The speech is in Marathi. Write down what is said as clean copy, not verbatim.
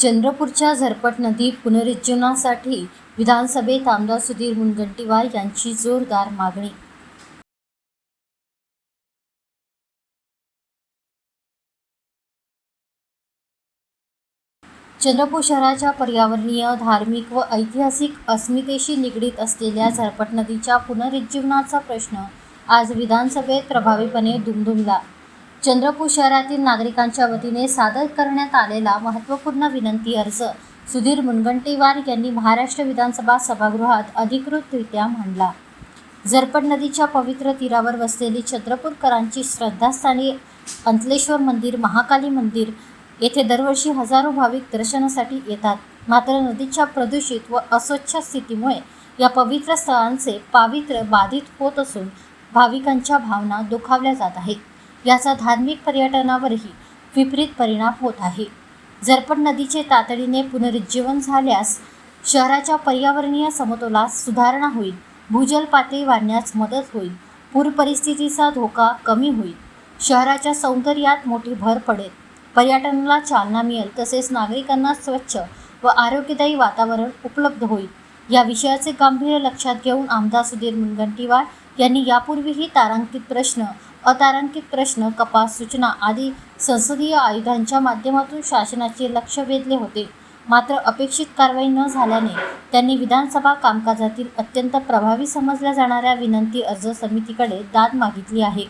चंद्रपूरच्या झरपट नदी पुनरुज्जीवनासाठी विधानसभेत आमदार सुधीर मुनगंटीवार यांची जोरदार मागणी. चंद्रपूर शहराच्या पर्यावरणीय, धार्मिक व ऐतिहासिक अस्मितेशी निगडीत असलेल्या झरपट नदीच्या पुनरुज्जीवनाचा प्रश्न आज विधानसभेत प्रभावीपणे दुमदुमला. चंद्रपूर शहरातील नागरिकांच्या वतीने सादर करण्यात आलेला महत्त्वपूर्ण विनंती अर्ज सुधीर मुनगंटीवार यांनी महाराष्ट्र विधानसभा सभागृहात अधिकृतरित्या मांडला. झरपट नदीच्या पवित्र तीरावर वसलेली चंद्रपूरकरांची श्रद्धास्थाने अंतलेश्वर मंदिर, महाकाली मंदिर येथे दरवर्षी हजारो भाविक दर्शनासाठी येतात. मात्र नदीच्या प्रदूषित व अस्वच्छ स्थितीमुळे या पवित्र स्थळांचे पावित्र्य बाधित होत असून भाविकांच्या भावना दुखावल्या जात आहेत. याचा धार्मिक पर्यटनावरही विपरीत परिणाम होत आहे. झरपट नदीचे तातडीने पुनरुज्जीवन झाल्यास शहराच्या पर्यावरणीय समतोलात सुधारणा होईल, भूजल पातळी वाढण्यास मदत होईल, पूर परिस्थितीचा धोका कमी होईल, शहराच्या सौंदर्यात मोठी भर पडेल, पर्यटनाला चालना मिळेल, तसेच नागरिकांना स्वच्छ व आरोग्यदायी वातावरण उपलब्ध होईल. या विषयाचे गांभीर्य लक्षात घेऊन आमदार सुधीर मुनगंटीवार यांनी यापूर्वीही तारांकित प्रश्न, अतारांकित प्रश्न, कपात सूचना आदी संसदीय आयुधांच्या माध्यमातून शासनाचे लक्ष वेधले होते. मात्र अपेक्षित कारवाई न झाल्याने त्यांनी विधानसभा कामकाजातील अत्यंत प्रभावी समजल्या जाणाऱ्या विनंती अर्ज समितीकडे दाद मागितली आहे.